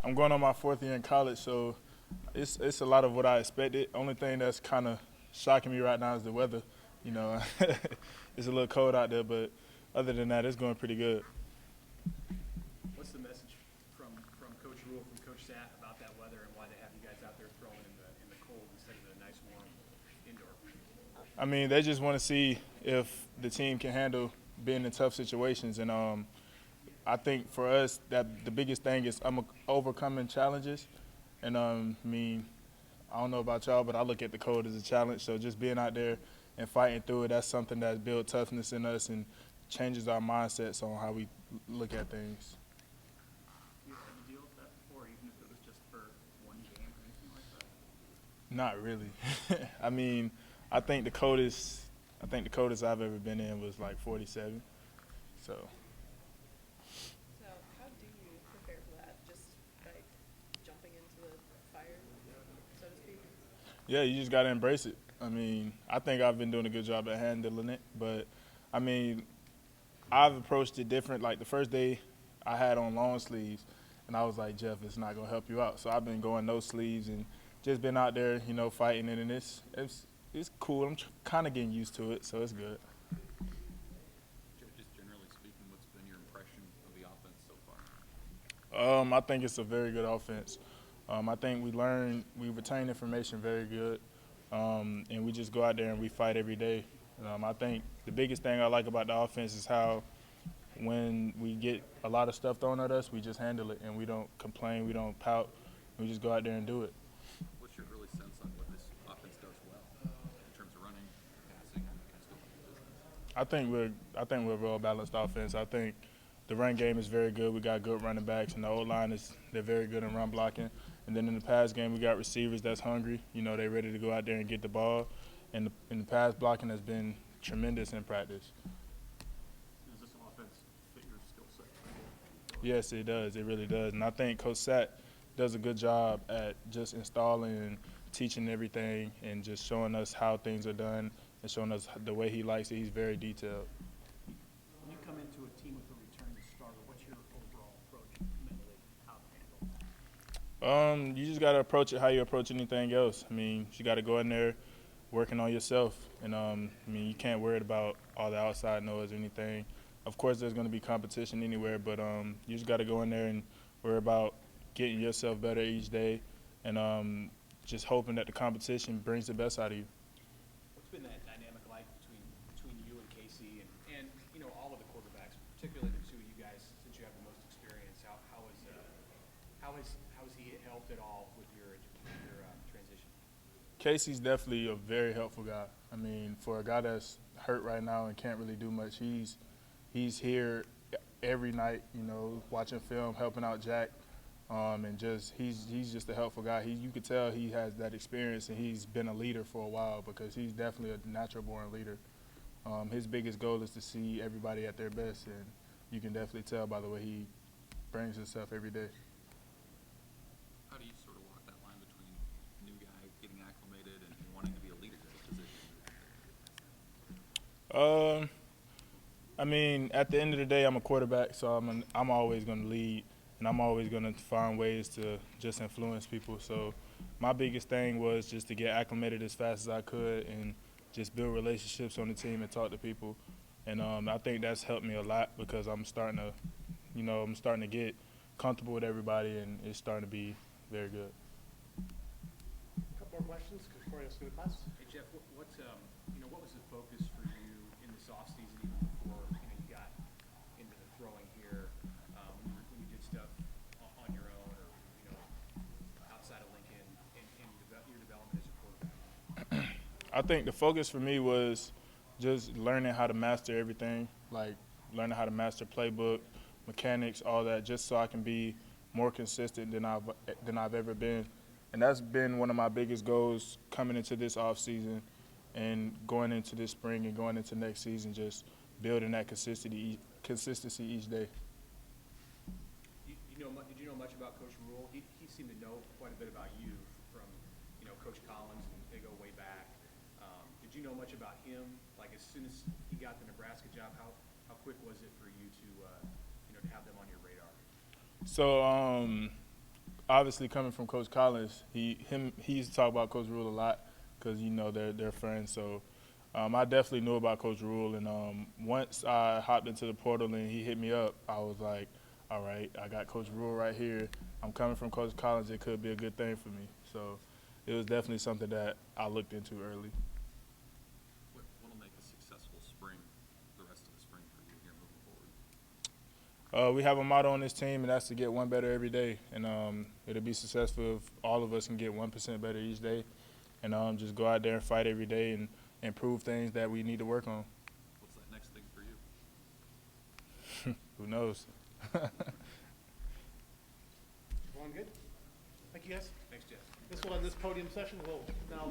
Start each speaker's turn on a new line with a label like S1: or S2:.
S1: I'm going on my 4th year in college, so it's a lot of what I expected. Only thing that's kind of shocking me right now is the weather. You know, it's a little cold out there, but other than that, it's going pretty good.
S2: What's the message from Coach Rule, from Coach Sat about that weather and why they have you guys out there throwing in the cold instead of the nice warm indoor?
S1: I mean, they just want to see if the team can handle being in tough situations, and I think for us that the biggest thing is overcoming challenges, and I mean, I don't know about y'all, but I look at the cold as a challenge. So just being out there and fighting through it, that's something that builds toughness in us and changes our mindsets on how we look at things.
S2: You had to deal with that before, even if it was just for one game or anything like that?
S1: Not really. I mean, I think the coldest I've ever been in was like 47. So
S3: So how do you prepare for that? Just by jumping into the fire, so to speak?
S1: yeah, you just got to embrace it. I mean, I think I've been doing a good job at handling it, but I mean, I've approached it different. Like the first day, I had on long sleeves, and I was like, Jeff, it's not gonna help you out. So I've been going no sleeves and just been out there, fighting it, and it's cool. I'm kind of getting used to it, so it's good.
S4: Just generally speaking, what's been your impression of the offense so far?
S1: I think it's a very good offense. I think we retain information very good, and we just go out there and we fight every day. I think the biggest thing I like about the offense is how when we get a lot of stuff thrown at us, we just handle it and we don't complain, we don't pout, we just go out there and do it.
S4: What's your early sense on what this offense does well in terms of running, passing, and still winning business?
S1: I think we're a well balanced offense. I think the run game is very good. We got good running backs, and the O line they're very good in run blocking. And then in the pass game, we got receivers that's hungry. They're ready to go out there and get the ball. And the pass blocking has been tremendous in practice.
S2: Does this offense fit your skill set?
S1: Yes, it does. It really does. And I think Coach Sat does a good job at just installing and teaching everything and just showing us how things are done and showing us the way he likes it. He's very detailed.
S2: When you come into a team with a returning starter, what's your overall approach mentally, how to handle?
S1: You just got to approach it how you approach anything else. I mean, you got to go in there working on yourself. And, I mean, you can't worry about all the outside noise or anything. Of course, there's going to be competition anywhere, but you just got to go in there and worry about getting yourself better each day and just hoping that the competition brings the best out of you.
S2: What's been that dynamic like between you and Casey and all of the quarterbacks, particularly the two of you guys, since you have the most experience? How has he helped at all with your transition?
S1: Casey's definitely a very helpful guy. I mean, for a guy that's hurt right now and can't really do much, he's here every night, watching film, helping out Jack, and he's just a helpful guy. You could tell he has that experience and he's been a leader for a while because he's definitely a natural-born leader. His biggest goal is to see everybody at their best, and you can definitely tell by the way he brings himself every day.
S4: How do you sort of walk that line between new guy getting acclimated and wanting to be a leader in this position?
S1: I mean, at the end of the day, I'm a quarterback, so I'm always going to lead, and I'm always going to find ways to just influence people. So my biggest thing was just to get acclimated as fast as I could and just build relationships on the team and talk to people. And I think that's helped me a lot because I'm starting to get comfortable with everybody, and it's starting to be very good.
S5: A couple more questions before I go to the class.
S2: Hey Jeff, what was the focus for you in this offseason, even before you got into the throwing here, when you did stuff on your own or outside of Lincoln, and your development as a quarterback?
S1: I think the focus for me was just learning how to master everything, like learning how to master playbook, mechanics, all that, just so I can be more consistent than I've ever been. And that's been one of my biggest goals coming into this offseason and going into this spring and going into next season, just building that consistency each day.
S2: Did you know much about Coach Rule? He seemed to know quite a bit about you from Coach Collins, and they go way back. Did you know much about him? Like as soon as he got the Nebraska job, how quick was it for you to to have them on your radar?
S1: So obviously coming from Coach Collins, he used to talk about Coach Rule a lot because they're friends. So I definitely knew about Coach Rule, and once I hopped into the portal and he hit me up, I was like, all right, I got Coach Rule right here. I'm coming from Coach Collins. It could be a good thing for me. So it was definitely something that I looked into early.
S4: What'll make a successful spring, the rest of the spring for you here moving forward?
S1: We have a motto on this team, and that's to get one better every day. And it'll be successful if all of us can get 1% better each day, and just go out there and fight every day and improve things that we need to work on.
S4: What's that next thing for you?
S1: Who knows?
S5: Everyone good? Thank you, guys.
S2: Thanks, Jeff.
S5: This will end this podium session. We'll now